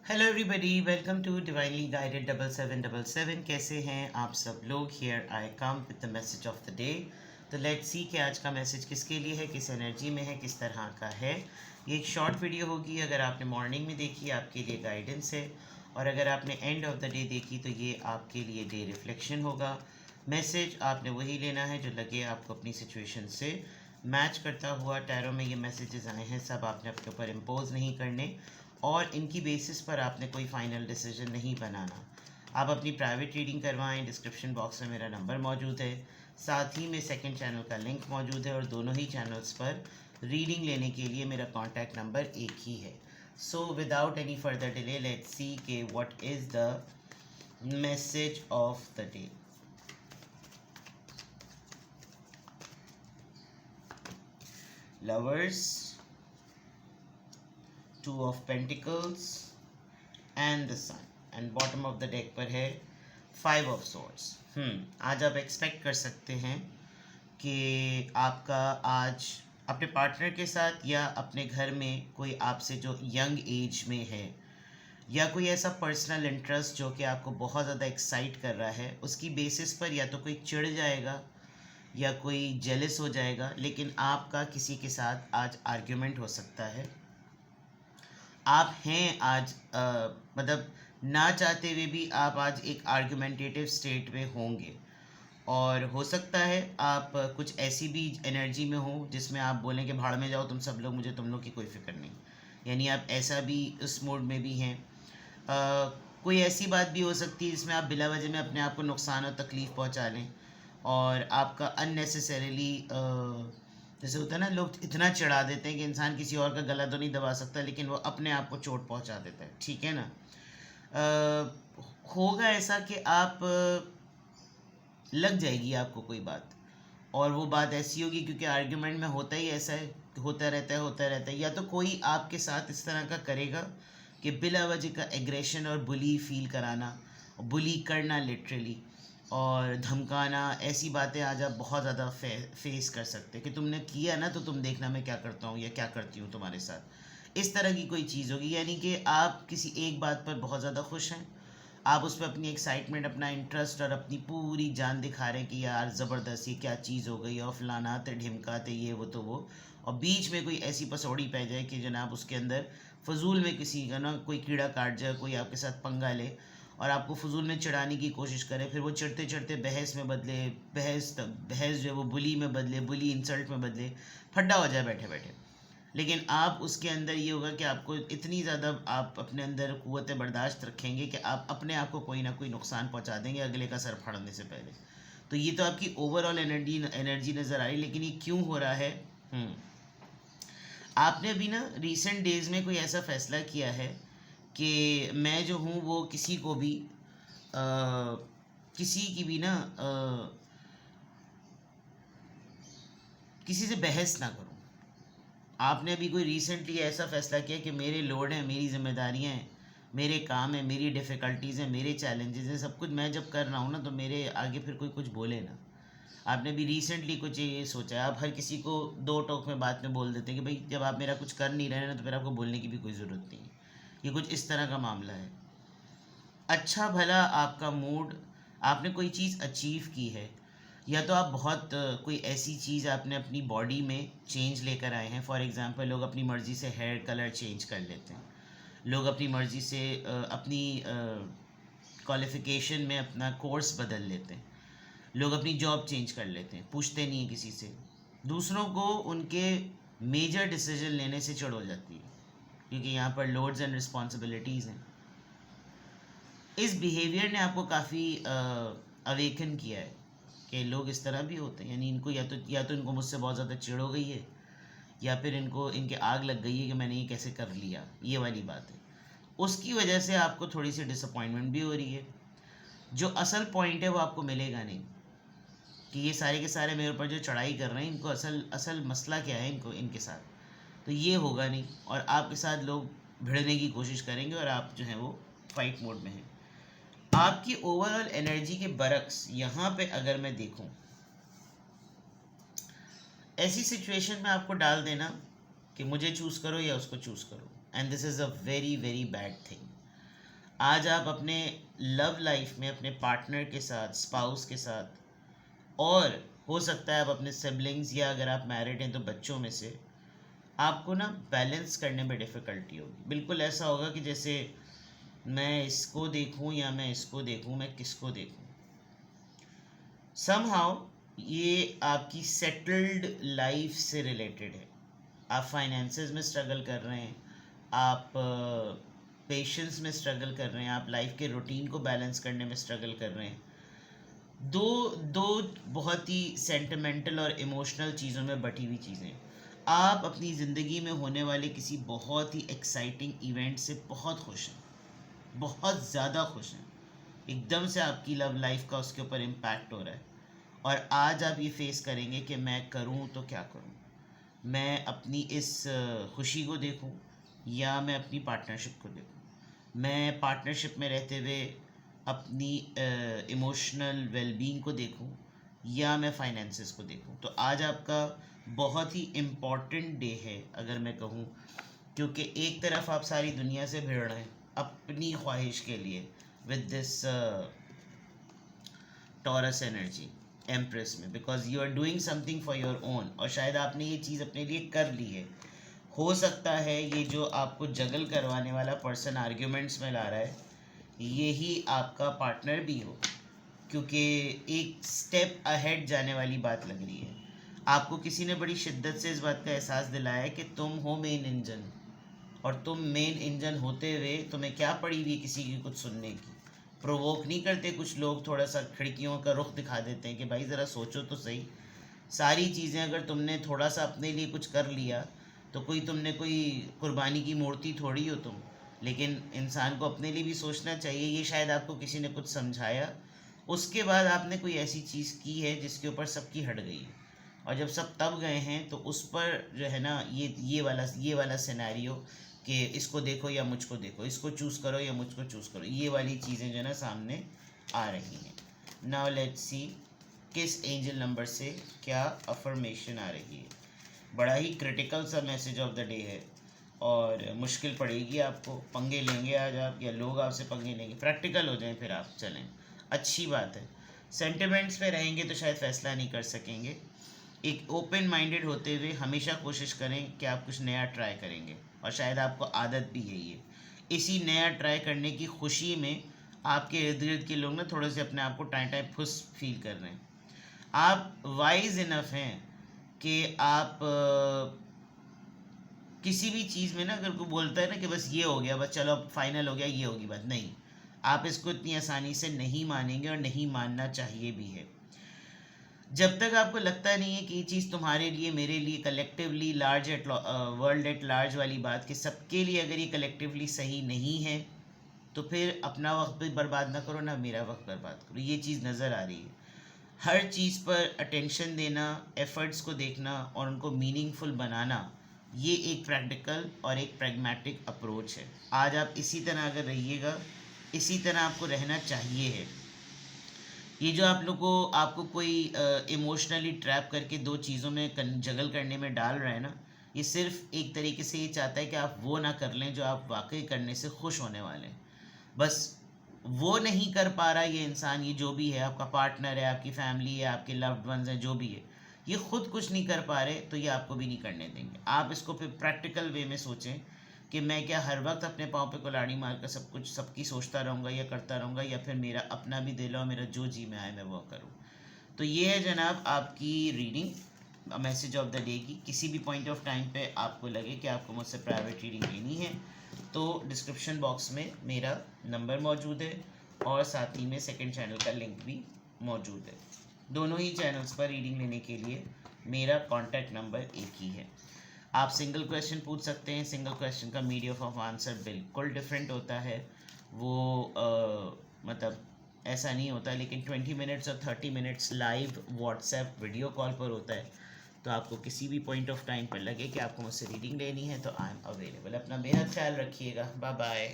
Hello everybody, welcome to divinely guided 7777। कैसे हैं आप सब लोग? Here I come with the message of the day. तो लेट्स सी कि आज का मैसेज किसके लिए है, किस एनर्जी में है, किस तरह का है। ये एक शॉर्ट वीडियो होगी। अगर आपने मॉर्निंग में देखी आपके लिए गाइडेंस है, और अगर आपने एंड ऑफ द डे देखी तो ये आपके लिए डे रिफ्लेक्शन होगा। मैसेज आपने वही लेना है जो लगे आपको अपनी सिचुएशन से मैच करता हुआ। टैरो में ये मैसेजेस आए हैं, सब आपने अपने ऊपर इम्पोज नहीं करने, और इनकी बेसिस पर आपने कोई फाइनल डिसीजन नहीं बनाना। आप अपनी प्राइवेट रीडिंग करवाएं। डिस्क्रिप्शन बॉक्स में मेरा नंबर मौजूद है, साथ ही में सेकंड चैनल का लिंक मौजूद है, और दोनों ही चैनल्स पर रीडिंग लेने के लिए मेरा कॉन्टैक्ट नंबर एक ही है। So without any further delay let's see के what is the message of the day. Lovers, two of pentacles and the sun, and bottom of the deck पर है फाइव ऑफ सोर्ड्स। आज आप expect कर सकते हैं कि आपका आज अपने पार्टनर के साथ या अपने घर में कोई आपसे जो यंग एज में है, या कोई ऐसा पर्सनल इंटरेस्ट जो कि आपको बहुत ज़्यादा एक्साइट कर रहा है, उसकी बेसिस पर या तो कोई चिढ़ जाएगा या कोई जेलस हो जाएगा। लेकिन आपका किसी के साथ आज आर्ग्यूमेंट हो सकता है। आप हैं आज मतलब ना चाहते हुए भी आप आज एक आर्गुमेंटेटिव स्टेट में होंगे, और हो सकता है आप कुछ ऐसी भी एनर्जी में हो जिसमें आप बोलें कि भाड़ में जाओ तुम सब लोग, मुझे तुम लोग की कोई फिक्र नहीं। यानी आप ऐसा भी उस मोड में भी हैं। कोई ऐसी बात भी हो सकती है जिसमें आप बिला वजह में अपने आप को नुकसान और तकलीफ़ पहुंचा लें, और आपका अननेसेसरीली जैसे होता है ना, लोग इतना चढ़ा देते हैं कि इंसान किसी और का गला तो नहीं दबा सकता, लेकिन वो अपने आप को चोट पहुंचा देता है। ठीक है ना? होगा ऐसा कि आप लग जाएगी आपको कोई बात, और वो बात ऐसी होगी क्योंकि आर्ग्यूमेंट में होता ही ऐसा है, होता रहता है। या तो कोई आपके साथ इस तरह का करेगा कि बिला वजह का एग्रेशन और बुली फील कराना, बुली करना लिटरली, और धमकाना, ऐसी बातें आज आप बहुत ज़्यादा फेस कर सकते हैं कि तुमने किया ना तो तुम देखना मैं क्या करता हूँ या क्या करती हूँ तुम्हारे साथ। इस तरह की कोई चीज़ होगी, यानी कि आप किसी एक बात पर बहुत ज़्यादा खुश हैं, आप उस पर अपनी एक्साइटमेंट, अपना इंटरेस्ट और अपनी पूरी जान दिखा रहे हैं कि यार ज़बरदस्त ये क्या चीज़ हो गई, और फलानाते ढिमकाते ये वो तो वो, और बीच में कोई ऐसी पसौड़ी पै जाए कि जनाब उसके अंदर फजूल में किसी का ना कोई कीड़ा काट जाए, कोई आपके साथ पंगा ले और आपको फजूल में चिढ़ाने की कोशिश करे, फिर वो चिढ़ते चिढ़ते बहस में बदले, बहस जो है वो बुली में बदले, बुली इंसल्ट में बदले, फड्डा हो जाए बैठे बैठे। लेकिन आप उसके अंदर ये होगा कि आपको इतनी ज़्यादा आप अपने अंदर क़ुव्वत बर्दाश्त रखेंगे कि आप अपने आप को कोई ना कोई नुकसान पहुंचा देंगे अगले का सर फाड़ने से पहले। तो ये तो आपकी ओवरऑल एनर्जी नज़र आई। लेकिन ये क्यों हो रहा है? आपने अभी ना रिसेंट डेज़ में कोई ऐसा फ़ैसला किया है कि मैं जो हूँ वो किसी को भी किसी की भी ना किसी से बहस ना करूँ। आपने अभी कोई रिसेंटली ऐसा फ़ैसला किया कि मेरे लोड हैं, मेरी जिम्मेदारियाँ हैं, मेरे काम हैं, मेरी डिफ़िकल्टीज़ हैं, मेरे चैलेंजेस हैं, सब कुछ मैं जब कर रहा हूँ ना तो मेरे आगे फिर कोई कुछ बोले ना। आपने भी रिसेंटली कुछ ये सोचा है। आप हर किसी को दो टोक में बात में बोल देते हैं कि भाई जब आप मेरा कुछ कर नहीं रहे ना तो फिर आपको बोलने की भी कोई ज़रूरत नहीं है। ये कुछ इस तरह का मामला है। अच्छा भला आपका मूड, आपने कोई चीज़ अचीव की है, या तो आप बहुत कोई ऐसी चीज़ आपने अपनी बॉडी में चेंज लेकर आए हैं। फॉर एग्ज़ाम्पल लोग अपनी मर्ज़ी से हेयर कलर चेंज कर लेते हैं, लोग अपनी मर्ज़ी से अपनी क्वालिफ़िकेशन में अपना कोर्स बदल लेते हैं, लोग अपनी जॉब चेंज कर लेते हैं, पूछते नहीं हैं किसी से। दूसरों को उनके मेजर डिसीजन लेने से चिढ़ हो जाती है क्योंकि यहाँ पर लोड्स एंड रिस्पॉन्सिबिलिटीज़ हैं। इस बिहेवियर ने आपको काफ़ी अवेकन किया है कि लोग इस तरह भी होते हैं। यानी इनको या तो इनको मुझसे बहुत ज़्यादा चिढ़ हो गई है, या फिर इनको इनके आग लग गई है कि मैंने ये कैसे कर लिया, ये वाली बात है। उसकी वजह से आपको थोड़ी सी डिसअपॉइंटमेंट भी हो रही है। जो असल पॉइंट है वो आपको मिलेगा नहीं कि ये सारे के सारे मेरे ऊपर जो चढ़ाई कर रहे हैं, इनको असल असल मसला क्या है इनको, इनके साथ तो ये होगा नहीं, और आपके साथ लोग भिड़ने की कोशिश करेंगे और आप जो है वो फाइट मोड में हैं। आपकी ओवरऑल एनर्जी के बरक्स यहाँ पे अगर मैं देखूं, ऐसी सिचुएशन में आपको डाल देना कि मुझे चूज़ करो या उसको चूज़ करो, and this is a very very bad thing. आज आप अपने लव लाइफ में अपने पार्टनर के साथ, स्पाउस के साथ, और हो सकता है आप अपने सिबलिंग्स या अगर आप मैरिड हैं तो बच्चों में से, आपको ना बैलेंस करने में डिफ़िकल्टी होगी। बिल्कुल ऐसा होगा कि जैसे मैं इसको देखूं या मैं इसको देखूं, मैं किसको देखूं। समहाउ ये आपकी सेटल्ड लाइफ से रिलेटेड है। आप फाइनेंसेस में स्ट्रगल कर रहे हैं, आप पेशेंस में स्ट्रगल कर रहे हैं, आप लाइफ के रूटीन को बैलेंस करने में स्ट्रगल कर रहे हैं। दो दो बहुत ही सेंटिमेंटल और इमोशनल चीज़ों में बटी हुई चीज़ें। आप अपनी ज़िंदगी में होने वाले किसी बहुत ही एक्साइटिंग इवेंट से बहुत खुश हैं, बहुत ज़्यादा खुश हैं। एकदम से आपकी लव लाइफ का उसके ऊपर इम्पैक्ट हो रहा है, और आज आप ये फेस करेंगे कि मैं करूँ तो क्या करूँ। मैं अपनी इस खुशी को देखूं या मैं अपनी पार्टनरशिप को देखूं। मैं पार्टनरशिप में रहते हुए अपनी इमोशनल वेलबींग को देखूं या मैं फाइनेंसेस को देखूं। तो आज आपका बहुत ही इम्पॉर्टेंट डे है अगर मैं कहूं, क्योंकि एक तरफ आप सारी दुनिया से भिड़ रहे हैं अपनी ख्वाहिश के लिए with this Taurus energy empress में, because you are doing something for your own, और शायद आपने ये चीज़ अपने लिए कर ली है। हो सकता है ये जो आपको जगल करवाने वाला पर्सन आर्ग्यूमेंट्स में ला रहा है यही आपका पार्टनर भी हो, क्योंकि एक स्टेप अहेड जाने वाली बात लग रही है। आपको किसी ने बड़ी शिद्दत से इस बात का एहसास दिलाया है कि तुम हो मेन इंजन, और तुम मेन इंजन होते हुए तुम्हें क्या पड़ी हुई किसी की कुछ सुनने की। प्रोवोक नहीं करते कुछ लोग, थोड़ा सा खिड़कियों का रुख दिखा देते हैं कि भाई ज़रा सोचो तो सही। सारी चीज़ें अगर तुमने थोड़ा सा अपने लिए कुछ कर लिया तो तुमने कोई कुर्बानी की मूर्ति थोड़ी हो तुम। लेकिन इंसान को अपने लिए भी सोचना चाहिए। ये शायद आपको किसी ने कुछ समझाया, उसके बाद आपने कोई ऐसी चीज़ की है जिसके ऊपर सबकी हट गई है, और जब सब तब गए हैं तो उस पर जो है ना ये वाला सिनेरियो कि इसको देखो या मुझको देखो, इसको चूज़ करो या मुझको चूज़ करो, ये वाली चीज़ें जो है ना सामने आ रही हैं। नाउ लेट्स सी किस एंजल नंबर से क्या अफर्मेशन आ रही है। बड़ा ही क्रिटिकल सा मैसेज ऑफ द डे है, और मुश्किल पड़ेगी आपको। पंगे लेंगे आज आप, या लोग आपसे पंगे लेंगे, प्रैक्टिकल हो जाएं फिर आप चलें, अच्छी बात है। सेंटिमेंट्स पे रहेंगे तो शायद फ़ैसला नहीं कर सकेंगे। एक ओपन माइंडेड होते हुए हमेशा कोशिश करें कि आप कुछ नया ट्राई करेंगे, और शायद आपको आदत भी है ये। इसी नया ट्राई करने की खुशी में आपके इर्द गिर्द के लोग ना थोड़े से अपने आप को टाइम टाइम खुश फील कर रहे हैं। आप वाइज इनफ हैं कि आप किसी भी चीज़ में ना अगर कोई बोलता है ना कि बस ये हो गया, बस चलो अब फाइनल हो गया, ये होगी बात, नहीं, आप इसको इतनी आसानी से नहीं मानेंगे और नहीं मानना चाहिए भी है। जब तक आपको लगता नहीं है कि ये चीज़ तुम्हारे लिए, मेरे लिए, collectively large at world at large वाली बात कि सबके लिए अगर ये कलेक्टिवली सही नहीं है, तो फिर अपना वक्त भी बर्बाद ना करो ना मेरा वक्त बर्बाद करो। ये चीज़ नज़र आ रही है। हर चीज़ पर अटेंशन देना, एफर्ट्स को देखना और उनको मीनिंगफुल बनाना, ये एक प्रैक्टिकल और एक प्रैग्मेटिक अप्रोच है। आज आप इसी तरह अगर रहिएगा, इसी तरह आपको रहना चाहिए है। ये जो आप लोग को आपको कोई इमोशनली ट्रैप करके दो चीज़ों में जगल करने में डाल रहे हैं ना, ये सिर्फ एक तरीके से ये चाहता है कि आप वो ना कर लें जो आप वाकई करने से खुश होने वाले हैं। बस वो नहीं कर पा रहा ये इंसान, ये जो भी है, आपका पार्टनर है, आपकी फैमिली है, आपके लव्ड वंस हैं, जो भी है, ये खुद कुछ नहीं कर पा रहे तो ये आपको भी नहीं करने देंगे। आप इसको फिर प्रैक्टिकल वे में सोचें कि मैं क्या हर वक्त अपने पाँव पे कुल्हाड़ी मार कर सब कुछ सबकी सोचता रहूँगा या करता रहूँगा, या फिर मेरा अपना भी दिल और मेरा जो जी में आए मैं वो करूँ। तो ये है जनाब आपकी reading message of the day की। किसी भी पॉइंट ऑफ टाइम पे आपको लगे कि आपको मुझसे प्राइवेट रीडिंग लेनी है तो डिस्क्रिप्शन बॉक्स में मेरा नंबर मौजूद है, और साथ ही में सेकंड चैनल का लिंक भी मौजूद है। दोनों ही चैनल्स पर रीडिंग लेने के लिए मेरा कॉन्टैक्ट नंबर एक ही है। आप सिंगल क्वेश्चन पूछ सकते हैं। सिंगल क्वेश्चन का मीडियम ऑफ आंसर बिल्कुल डिफरेंट होता है। वो मतलब ऐसा नहीं होता, लेकिन 20 मिनट्स और 30 minutes live WhatsApp video call पर होता है। तो आपको किसी भी पॉइंट ऑफ टाइम पर लगे कि आपको मुझसे रीडिंग लेनी है तो आई एम अवेलेबल। अपना बेहद ख्याल रखिएगा। Bye bye.